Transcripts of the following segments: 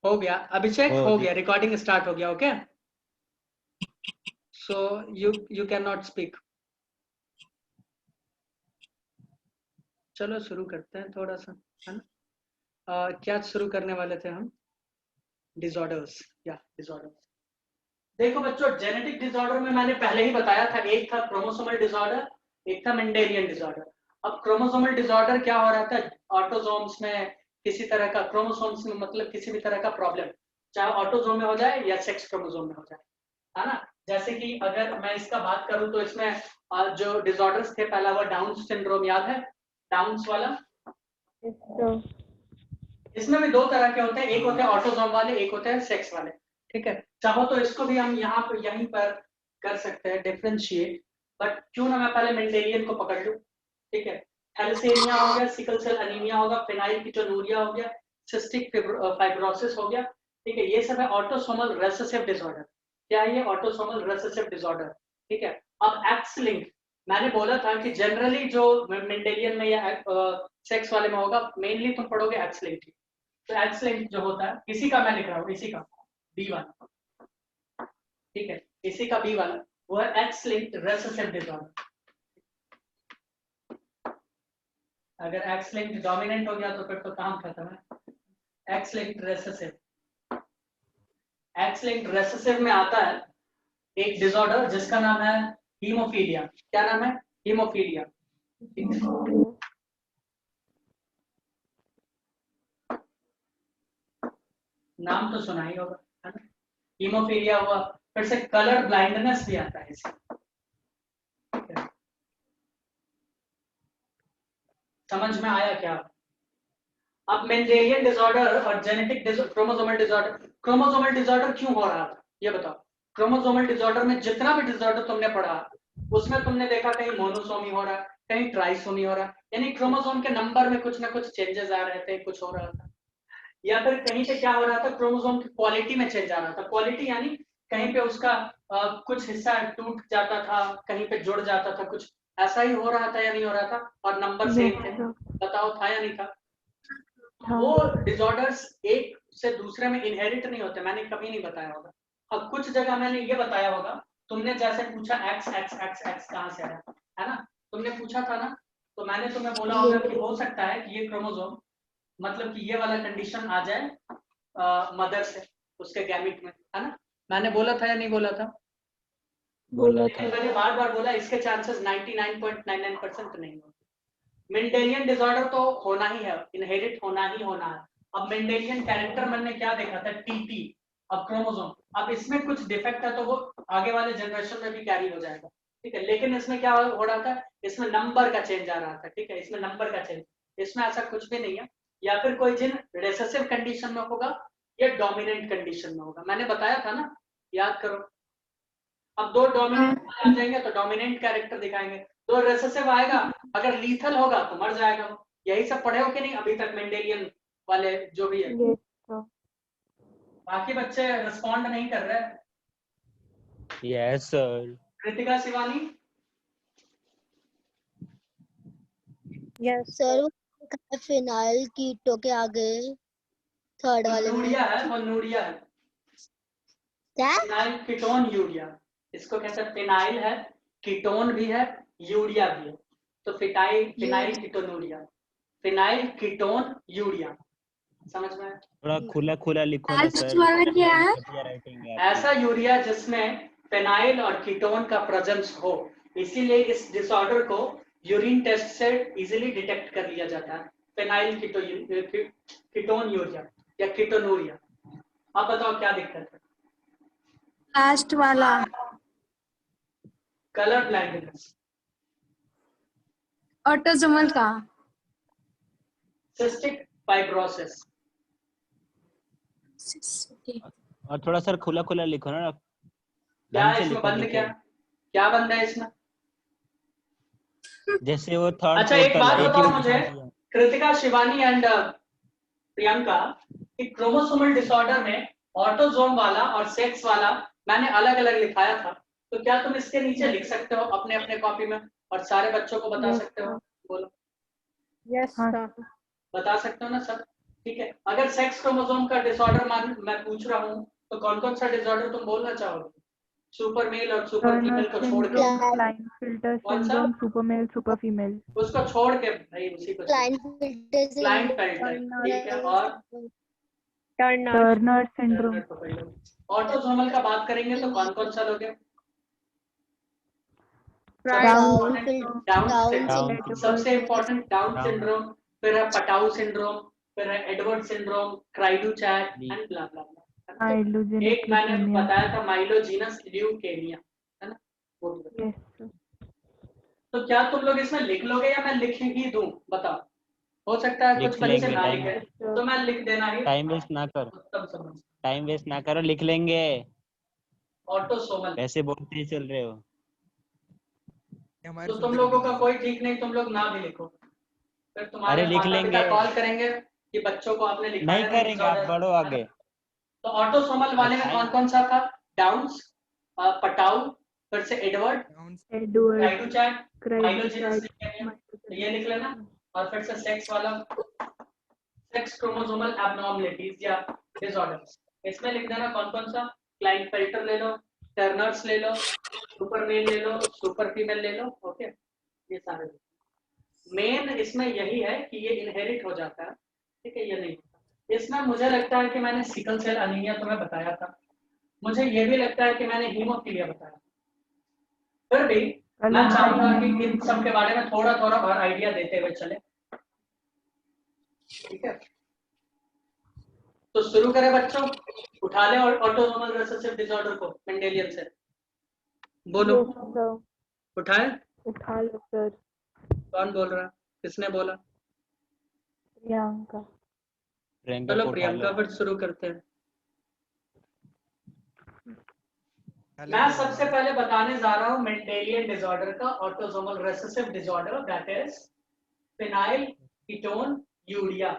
हो गया अभिषेक, हो गया। गया, रिकॉर्डिंग स्टार्ट हो गया। Okay, so you can not speak. चलो शुरू करते हैं थोड़ा सा, है ना। क्या शुरू करने वाले थे हम? डिसऑर्डर्स, या डिसऑर्डर्स। देखो बच्चों, जेनेटिक डिसऑर्डर में मैंने पहले ही बताया था, एक था क्रोमोसोमल डिसऑर्डर, एक था मेंडेलियन डिसऑर्डर। अब क्रोमोसोमल डिसऑर्डर क्या हो रहा था, ऑटोसोम्स में किसी तरह का, क्रोमोसोम्स में मतलब किसी भी तरह का प्रॉब्लम, चाहे ऑटोसोम में हो जाए या सेक्स क्रोमोसोम में हो जाए, है ना। जैसे कि अगर मैं इसका बात करूं तो इसमें जो डिसऑर्डर्स थे, पहला वो डाउन सिंड्रोम, याद है डाउन्स वाला? इसमें भी दो तरह के होते हैं, एक होते हैं ऑटोसोम वाले, एक होते हैं सेक्स वाले। ठीक है, चाहो तो इसको भी हम यहाँ पर यहीं पर कर सकते हैं डिफरेंशिएट, बट क्यों ना मैं पहले मेंडेलियन को पकड़ लूं। ठीक है, थैलेसेमिया हो गया, सिकल सेल एनीमिया होगा, फेनाइलकीटोनुरिया हो गया, सिस्टिक फाइब्रोसिस हो गया। ठीक है, ये सब है ऑटोसोमल रेसेसिव डिसऑर्डर। क्या है ये? Autosomal recessive disorder. ठीक है, अब एक्स लिंक, मैंने बोला था कि जनरली जो मेंडेलियन में या सेक्स वाले में होगा, मेनली तुम पढ़ोगे एक्स लिंक। तो एक्स लिंक जो होता है, इसी का मैं लिख रहा हूँ, इसी का B1, ठीक है, इसी का B1 वो है एक्स लिंक्ड रेसेसिव डिसऑर्डर। अगर एक्स लिंक्ड डोमिनेंट हो गया तो फिर तो काम खत्म है। X linked recessive, x linked recessive में आता है एक डिसऑर्डर जिसका नाम है हीमोफीलिया। क्या नाम है? हीमोफीलिया। नाम तो सुना ही होगा, है ना। हीमोफीलिया हुआ, फिर से कलर ब्लाइंडनेस भी आता है इसमें। समझ में आया क्या? अब मेंडेलियन डिसऑर्डर और genetic chromosomal disorder, chromosomal disorder क्यों हो रहा था ये बताओ। क्रोमोसोमल डिसऑर्डर में जितना भी डिसऑर्डर तुमने पढ़ा, उसमें तुमने देखा कहीं मोनोसोमी हो रहा है, कहीं ट्राइसोमी हो रहा है, यानी क्रोमोसोम के नंबर में कुछ ना कुछ चेंजेस आ रहे थे, कुछ हो रहा था। या फिर कहीं पे क्या हो रहा था, क्रोमोसोम की क्वालिटी में चेंज आ रहा था। क्वालिटी यानी कहीं पे उसका कुछ हिस्सा टूट जाता था, कहीं पे जुड़ जाता था, कुछ ऐसा ही हो रहा था या नहीं हो रहा था, और नंबर सेम थे। बताओ था या नहीं था? वो डिसऑर्डर्स एक से दूसरे में इनहेरिट नहीं होते, मैंने कभी नहीं बताया होगा। अब कुछ जगह मैंने ये बताया होगा, तुमने जैसे पूछा एक्स एक्स एक्स एक्स कहाँ से आया, है ना, तुमने पूछा था ना, तो मैंने तुम्हें बोला होगा कि हो सकता है कि ये क्रोमोसोम, मतलब कि ये वाला कंडीशन आ जाए मदर से, उसके गैमिट में, है ना। मैंने बोला था या नहीं बोला था? बोला था। मैंने बार बार बोला, इसके चांसेस 99.99% नहीं होते। मेंडेलियन डिसऑर्डर तो होना ही है, इनहेरिट होना ही होना है। अब मेंडेलियन कैरेक्टर मैंने क्या देखा था, टीटी। अब क्रोमोसोम, अब इसमें कुछ डिफेक्ट है तो वो आगे वाले जनरेशन में भी कैरी हो जाएगा। ठीक है, लेकिन इसमें क्या हो रहा था, इसमें नंबर का चेंज आ रहा था। ठीक है, इसमें नंबर का चेंज, इसमें ऐसा कुछ भी नहीं है। या फिर कोई जिन रिसेसिव कंडीशन में होगा या डोमिनेंट कंडीशन में होगा, मैंने बताया था ना, याद करो। अब दो डोमिनेंट आ जाएंगे तो डोमिनेंट कैरेक्टर दिखाएंगे, दो रिसेसिव आएगा, अगर लीथल होगा तो मर जाएगा वो। यही सब पढ़े हो कि नहीं अभी तक, मेंडेलियन वाले जो भी है? बाकी बच्चे रिस्पॉन्ड नहीं कर रहे। Yes sir. Kritika, Shivani? Yes sir. Phenyl keto के आगे थर्ड वाले में नूरिया है, वो नूरिया है। क्या? फिनाइल कीटोन यूरिया, इसको कहते हैं। फिनाइल है, कीटोन भी है, यूरिया भी है, तो phenyl ketonuria, phenyl ketone urea. समझ में आया? थोड़ा खुला खुला लिखो ना सर, क्या है? घटिया राइटिंग है ऐसा आपकी। यूरिया जिसमें फेनाइल और कीटोन का प्रेजेंस हो, इसीलिए इस डिसऑर्डर को यूरिन टेस्ट से इजीली डिटेक्ट कर लिया जाता है। फेनाइल कीटोन यूरिया या कीटोनूरिया। अब बताओ क्या दिक्कत है? लास्ट वाला कलर ब्लाइंडनेस, ऑटोसोमल का सिस्टिक फाइब्रोसिस। और थोड़ा सर खुला खुला लिखो ना, क्या ढंग है से इसमें लिखो बंद? देखिए। क्या बंद है इसमें? जैसे वो थर्ड अच्छा, एक टोटल बात बताओ मुझे, 80% कृतिका, शिवानी एंड प्रियंका, कि क्रोमोसोमल डिसऑर्डर में ऑटोसोम वाला और सेक्स वाला मैंने अलग अलग लिखाया था, तो क्या तुम इसके नीचे लिख सकते हो अपने अपने कॉपी में और सारे बच्चों को बता सकते हो? बोलो, यस सर। बता सकते हो ना सब? ठीक है, अगर सेक्स क्रोमोसोम का डिसऑर्डर मैं पूछ रहा हूँ तो कौन कौन सा डिसऑर्डर तुम बोलना चाहोगे? सुपर मेल और सुपर फीमेल को छोड़ के क्लाइनफिल्टर कौन सा? Syndrome, super male, super female. उसको छोड़ के भाई, उसी को क्लाइनफिल्टर क्लाइनफेल्टर, ठीक है, और टर्नर सिंड्रोम। ऑटोसोमल का बात करेंगे तो कौन कौन सा लोगे? डाउन सबसे इम्पोर्टेंट डाउन सिंड्रोम, फिर है पटाउ सिंड्रोम, फिर है एडवर्ड सिंड्रोम, क्राइडू-चैक एंड ब्ला ब्ला ब्ला। एक मैंने बताया था माइलोजीनस ल्यूकेमिया, है ना? वो भी बताया। तो क्या तुम लोग इसमें लिख लोगे या मैं लिख ही दूं? बताओ, हो सकता है कुछ बच्चे ना लिखे तो मैं लिख देना ही। टाइम वेस्ट ना कर, उत्तम समझ। टाइम वेस्ट ना करो, लिख लेंगे। ऑटोसोमल ऐसे बोलते ही चल रहे हो। तो तुम लोगों का कोई ठीक नहीं, तुम लोग ना भी लिखो, फिर तुम्हारे अरे लिख माता पिता लेंगे। कॉल करेंगे कि बच्चों को आपने लिखाया नहीं करेंगे, आप बढ़ो आगे। तो ऑटोसोमल वाले में कौन कौन सा था? डाउन्स, पटाउ, फिर से एडवर्ड, क्राइडू-चैक, माइलोजीनस ल्यूकेमिया, ये लिख लेना। और फिर से सेक्स वाला, सेक्स क्रोमोसोमल एब्नॉर्मलिटीज या डिसऑर्डर्स, इसमें लिख देना कौन कौन सा। क्लाइनफेल्टर ले लो, टर्नर्स ले लो, सुपर मेल ले लो, सुपर फीमेल ले लो, ओके, ये सारे। मेन इसमें यही है कि ये इनहेरिट हो जाता है, ठीक है, ये नहीं होता। इसमें मुझे लगता है कि मैंने सिकल सेल एनीमिया तुम्हें बताया था, मुझे ये भी लगता है कि मैंने हीमोफीलिया बताया। फिर भी मैं चाहूंगा कि इन सब के बारे में थोड़ा थोड़ा और आइडिया देते हुए चले, ठीक है। तो शुरू करें बच्चों, उठा ले और ऑटोसोमल रिसेसिव डिसऑर्डर को मेंडेलियन से, बोलो। उठाए? उठा लो सर। कौन बोल रहा है? किसने बोला? प्रियंका। चलो प्रियंका, फिर शुरू करते हैं। मैं सबसे पहले बताने जा रहा हूं मेंडेलियन डिसऑर्डर का autosomal recessive disorder, that is phenyl ketone urea.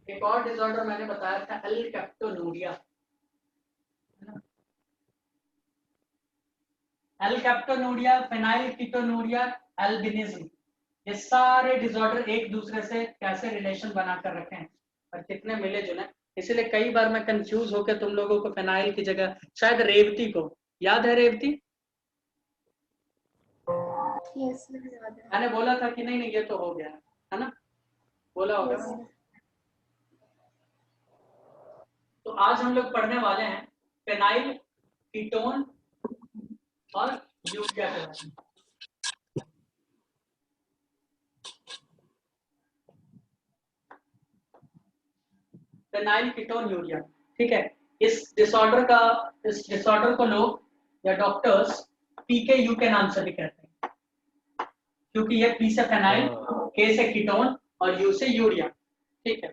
एक और डिसऑर्डर मैंने बताया था एलकैप्टोनूरिया, एलकैप्टोनूरिया, फिनाइल कीटोनूरिया, एल्बिनिज्म, ये सारे डिसऑर्डर एक दूसरे से कैसे रिलेशन बनाकर रखे हैं और कितने मिले जुले। इसलिए कई बार मैं कंफ्यूज होकर तुम लोगों को फिनाइल की जगह शायद रेवती को, याद है रेवती? मैंने बोला था कि नहीं नहीं ये तो हो गया है ना, बोला होगा। तो आज हम लोग पढ़ने वाले हैं फिनाइल कीटोन और यूरिया के बारे में। फिनाइल कीटोन यूरिया, ठीक है। इस डिसऑर्डर को लोग या डॉक्टर्स पीकेयू के नाम से भी कहते हैं, क्योंकि ये पी से फिनाइल, के से कीटोन और यू से यूरिया, ठीक है।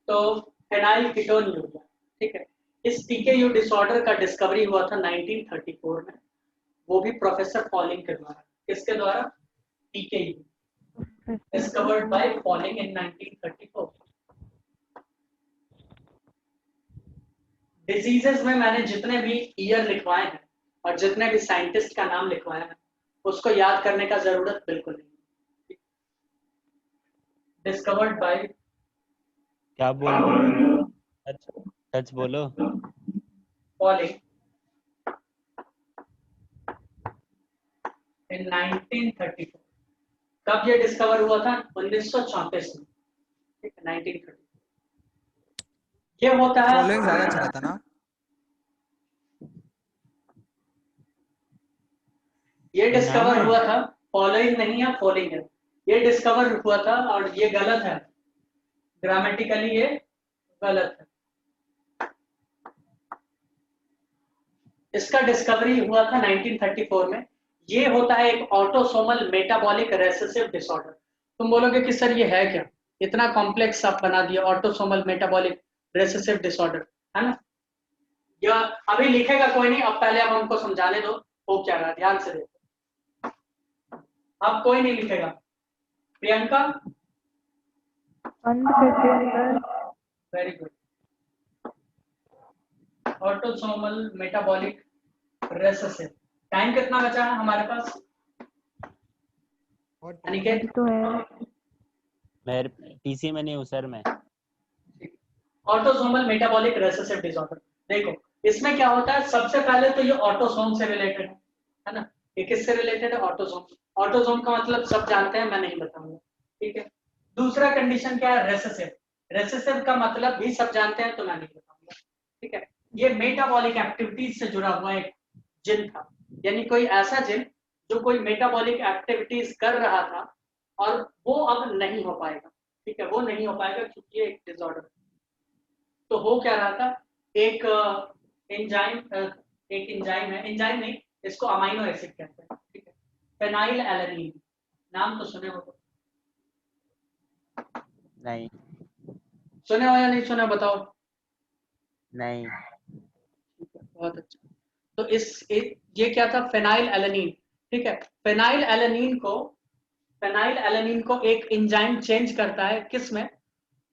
तो फिनाइल कीटोन यूरिया, ठीक है। इस पीकेयू डिसऑर्डर का डिस्कवरी हुआ था 1934 में, वो भी प्रोफेसर पॉलिंग के द्वारा। किसके द्वारा? PKU, discovered by polling in 1934। Diseases में मैंने जितने भी ईयर लिखवाए हैं और जितने भी साइंटिस्ट का नाम लिखवाया है उसको याद करने का जरूरत बिल्कुल नहीं। डिस्कवर्ड बाय, क्या बोल रहे हो? सच बोलो। पॉलिंग इन 1934। कब ये डिस्कवर हुआ था? 1934 में, ठीक है, 1934। ये होता है, फॉलोइंग ज्यादा अच्छा था ना। ये डिस्कवर हुआ था, फॉलोइंग नहीं है, फॉलोइंग है। ये डिस्कवर हुआ था और ये गलत है, ग्रामेटिकली ये गलत है। इसका डिस्कवरी हुआ था 1934 में। ये होता है एक ऑटोसोमल मेटाबॉलिक रेसेसिव डिसऑर्डर। तुम बोलोगे कि सर ये है क्या, इतना कॉम्प्लेक्स आप बना दिया, ऑटोसोमल मेटाबॉलिक रेसेसिव डिसऑर्डर, है ना। या अभी लिखेगा कोई नहीं, अब पहले अब हमको समझाने दो हो क्या रहा है, ध्यान से देखो। अब कोई नहीं लिखेगा। Priyanka, very good. Autosomal metabolic recessive, time कितना बचा है हमारे पास? अनिकेत, अभी तो है। मेरे टीसी में नहीं हूँ सर मैं। Autosomal metabolic recessive disorder. देखो इसमें क्या होता है, सबसे पहले तो ये ऑटोसोम से रिलेटेड है ना। ये किससे रिलेटेड है? ऑटोसोम। ऑटोसोम का मतलब सब जानते हैं, मैं नहीं बताऊंगा, ठीक है। दूसरा कंडीशन क्या है? रेसेसिव। रेसेसिव का मतलब भी सब जानते हैं, तो मैं नहीं बताऊंगा, ठीक है। ये मेटाबॉलिक एक्टिविटीज से जुड़ा हुआ एक जिन था, यानी कोई ऐसा जिन जो कोई मेटाबॉलिक एक्टिविटीज कर रहा था और वो अब नहीं हो पाएगा, ठीक है। वो नहीं हो पाएगा क्योंकि ये एक डिसऑर्डर। तो हो क्या रहा था, एक एंजाइम है, एंजाइम नहीं, इसको अमाइनो एसिड कहते हैं, ठीक है। फेनाइल एलानिन, नाम तो सुने हो? नहीं। सुने हो या नहीं सुने, बताओ। नहीं। ठीक है, बहुत अच्छा। तो ये क्या था? फेनाइल एलानिन, ठीक है। फेनाइल एलानिन को एक एंजाइम चेंज करता है, किस में?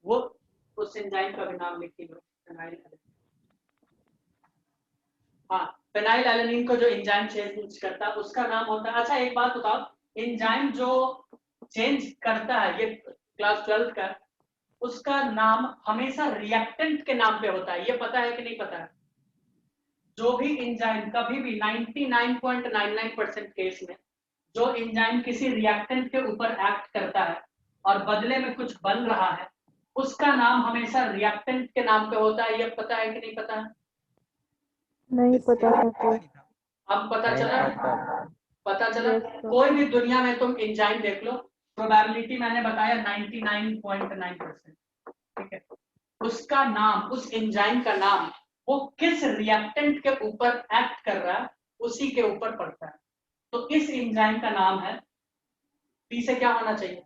वो उस एंजाइम का भी नाम लिख लो, फेनाइल एलानिन। हाँ, फेनाइल एलानिन को जो एंजाइम चेंज करता है उसका नाम होता है, अच्छा एक बात बताओ, एंजाइम जो चेंज करता है, ये क्लास 12 का, उसका नाम हमेशा रिएक्टेंट के नाम पे होता है, ये पता है कि नहीं पता है? जो भी एंजाइम कभी भी 99.99% केस में जो एंजाइम किसी रिएक्टेंट के ऊपर एक्ट करता है और बदले में कुछ बन रहा है, उसका नाम हमेशा रिएक्टेंट के नाम पे होता है, ये पता है कि नहीं पता है? नहीं पता था सर। अब पता नहीं चला? पता। पता चला। Yes sir. कोई भी दुनिया में तुम एंजाइम देख लो, प्रोबेबिलिटी मैंने बताया 99.9%, ठीक है। उसका नाम, उस एंजाइम का नाम वो किस रिएक्टेंट के ऊपर एक्ट कर रहा है उसी के ऊपर पड़ता है। तो इस एंजाइम का नाम है, पी से क्या होना चाहिए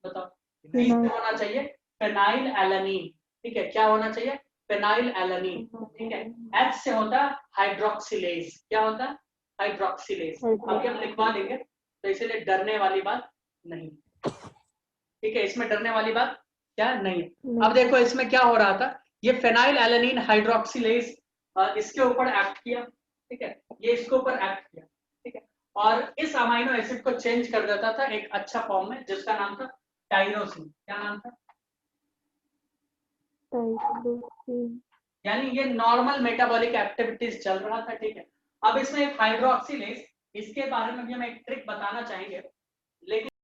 बताओ? पी से होना चाहिए फेनाइल एलानिन, ठीक है। क्या होना चाहिए? फेनाइल एलानिन, ठीक है। एच से होता है हाइड्रोक्सिलेज, क्या होता है? हाइड्रोक्सिलेज। अभी हम लिखवा लेंगे, तो इसलिए डरने वाली बात नहीं, ठीक है। इसमें डरने वाली बात क्या नहीं। अब देखो इसमें क्या हो रहा था, ये फेनाइल एलानिन हाइड्रोक्सिलेज इसके ऊपर एक्ट किया, ठीक है। ये इसके ऊपर एक्ट किया, ठीक है। और इस अमाइनो एसिड को चेंज कर देता था एक अच्छा फॉर्म में जिसका नाम था टाइरोसिन। क्या नाम था? टाइरोसिन। यानी ये नॉर्मल मेटाबॉलिक एक्टिविटीज चल रहा था, ठीक है। अब इसमें एक हाइड्रोक्सिलेज, इसके बारे में भी हम एक ट्रिक बताना चाहेंगे, लेकिन